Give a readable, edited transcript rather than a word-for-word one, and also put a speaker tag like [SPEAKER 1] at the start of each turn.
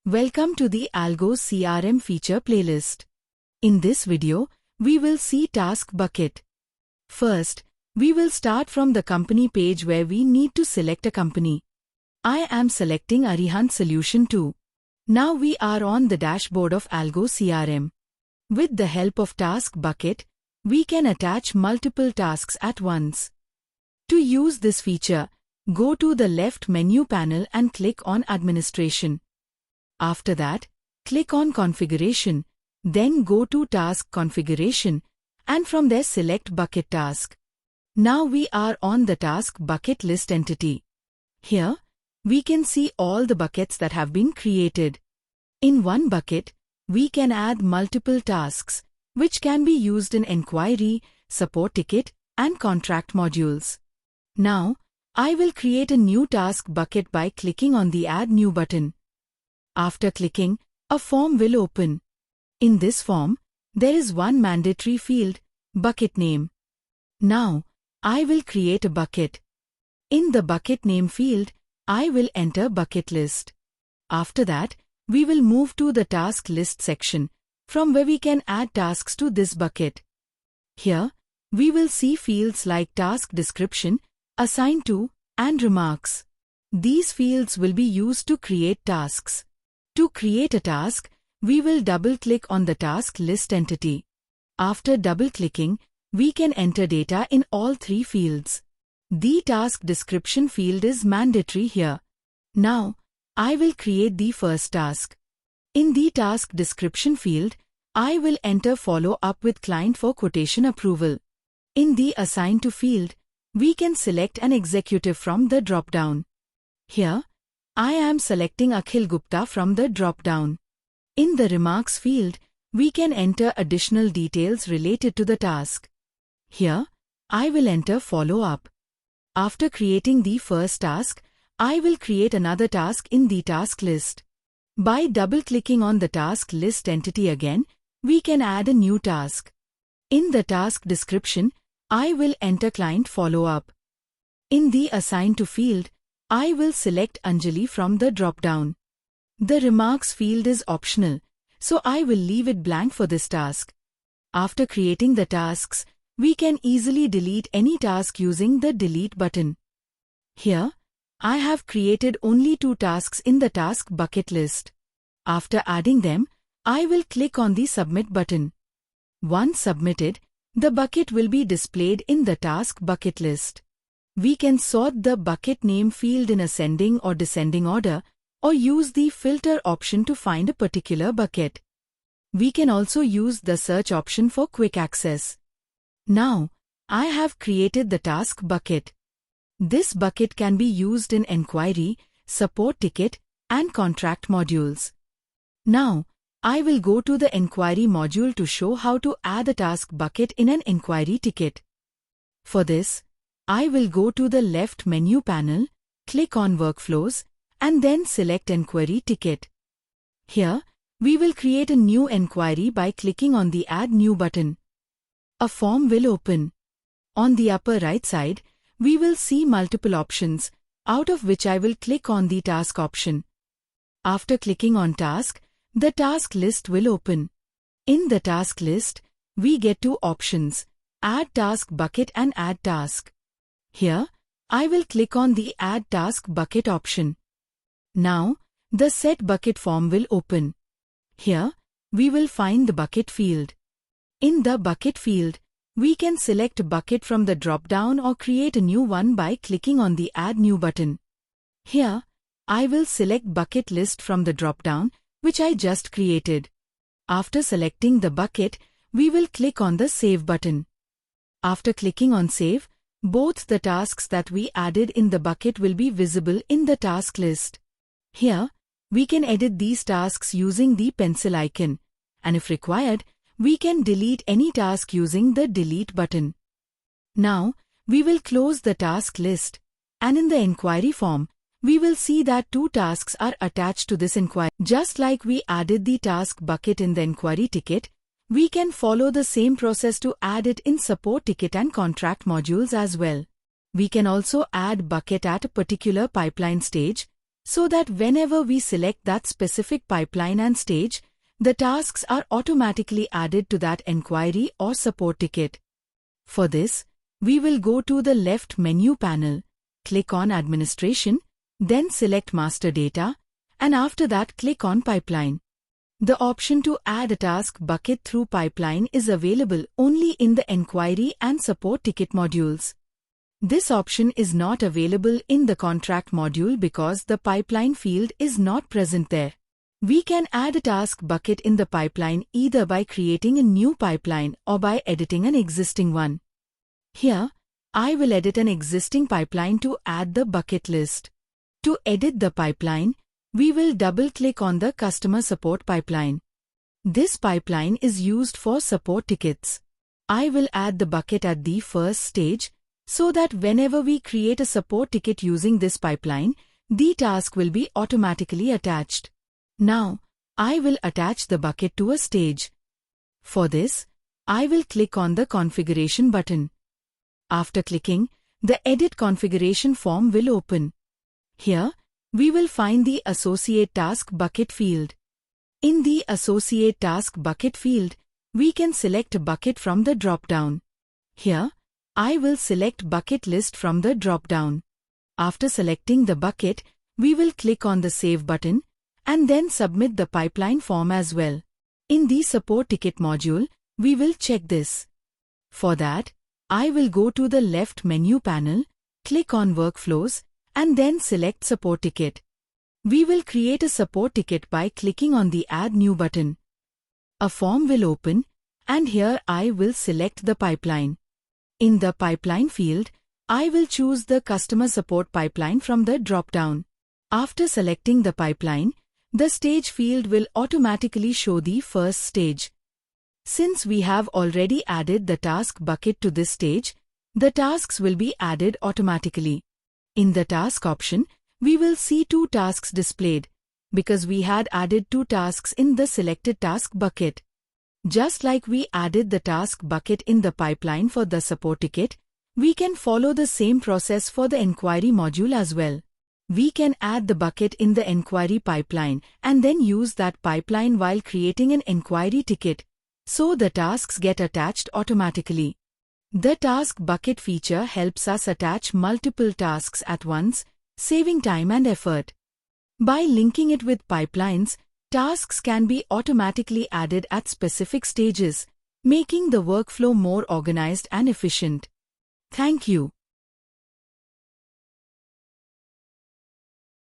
[SPEAKER 1] Welcome to the ALGOCRM feature playlist. In this video, we will see task bucket. First, we will start from the company page where we need to select a company. I am selecting Arihant Solution 2. Now we are on the dashboard of ALGOCRM. With the help of task bucket, we can attach multiple tasks at once. To use this feature, go to the left menu panel and click on Administration. After that, click on Configuration, then go to Task Configuration, and from there select Bucket Task. Now we are on the Task Bucket List entity. Here, we can see all the buckets that have been created. In one bucket, we can add multiple tasks, which can be used in Enquiry, Support Ticket, and Contract modules. Now, I will create a new task bucket by clicking on the Add New button. After clicking, a form will open. In this form, there is one mandatory field, bucket name. Now, I will create a bucket. In the bucket name field, I will enter bucket list. After that, we will move to the task list section, from where we can add tasks to this bucket. Here, we will see fields like task description, assign to, and remarks. These fields will be used to create tasks. To create a task, we will double-click on the task list entity. After double-clicking, we can enter data in all three fields. The task description field is mandatory here. Now, I will create the first task. In the task description field, I will enter follow up with client for quotation approval. In the assign to field, we can select an executive from the drop-down. Here, I am selecting Akhil Gupta from the drop-down. In the remarks field, we can enter additional details related to the task. Here, I will enter follow-up. After creating the first task, I will create another task in the task list. By double-clicking on the task list entity again, we can add a new task. In the task description, I will enter client follow-up. In the assign to field, I will select Anjali from the drop-down. The remarks field is optional, so I will leave it blank for this task. After creating the tasks, we can easily delete any task using the delete button. Here, I have created only 2 tasks in the task bucket list. After adding them, I will click on the submit button. Once submitted, the bucket will be displayed in the task bucket list. We can sort the bucket name field in ascending or descending order, or use the filter option to find a particular bucket. We can also use the search option for quick access. Now, I have created the task bucket. This bucket can be used in Enquiry, Support Ticket, and Contract modules. Now, I will go to the Enquiry module to show how to add a task bucket in an Enquiry ticket. For this, I will go to the left menu panel, click on Workflows, and then select Enquiry Ticket. Here, we will create a new enquiry by clicking on the Add New button. A form will open. On the upper right side, we will see multiple options, out of which I will click on the Task option. After clicking on Task, the task list will open. In the task list, we get 2 options, Add Task Bucket and Add Task. Here, I will click on the Add Task Bucket option. Now, the Set Bucket form will open. Here, we will find the bucket field. In the bucket field, we can select a bucket from the drop-down or create a new one by clicking on the Add New button. Here, I will select Bucket List from the drop-down, which I just created. After selecting the bucket, we will click on the Save button. After clicking on Save, both the tasks that we added in the bucket will be visible in the task list. Here, we can edit these tasks using the pencil icon, and if required, we can delete any task using the Delete button. Now, we will close the task list, and in the Enquiry form, we will see that 2 tasks are attached to this enquiry. Just like we added the task bucket in the Enquiry ticket, we can follow the same process to add it in Support Ticket and Contract modules as well. We can also add bucket at a particular pipeline stage, so that whenever we select that specific pipeline and stage, the tasks are automatically added to that enquiry or support ticket. For this, we will go to the left menu panel, click on Administration, then select Master Data, and after that click on Pipeline. The option to add a task bucket through pipeline is available only in the enquiry and support ticket modules. This option is not available in the contract module because the pipeline field is not present there. We can add a task bucket in the pipeline either by creating a new pipeline or by editing an existing one. Here, I will edit an existing pipeline to add the bucket list. To edit the pipeline, we will double-click on the customer support pipeline. This pipeline is used for support tickets. I will add the bucket at the first stage, so that whenever we create a support ticket using this pipeline, the task will be automatically attached. Now, I will attach the bucket to a stage. For this, I will click on the Configuration button. After clicking, the Edit Configuration form will open. Here, we will find the Associate Task Bucket field. In the Associate Task Bucket field, we can select a bucket from the drop-down. Here, I will select Bucket List from the drop-down. After selecting the bucket, we will click on the Save button and then submit the pipeline form as well. In the Support Ticket module, we will check this. For that, I will go to the left menu panel, click on Workflows, and then select Support Ticket. We will create a support ticket by clicking on the Add New button. A form will open, and here I will select the pipeline. In the Pipeline field, I will choose the Customer Support pipeline from the drop-down. After selecting the pipeline, the stage field will automatically show the first stage. Since we have already added the task bucket to this stage, the tasks will be added automatically. In the task option, we will see 2 tasks displayed, because we had added 2 tasks in the selected task bucket. Just like we added the task bucket in the pipeline for the support ticket, we can follow the same process for the enquiry module as well. We can add the bucket in the enquiry pipeline and then use that pipeline while creating an enquiry ticket, so the tasks get attached automatically. The task bucket feature helps us attach multiple tasks at once, saving time and effort. By linking it with pipelines, tasks can be automatically added at specific stages, making the workflow more organized and efficient. Thank you.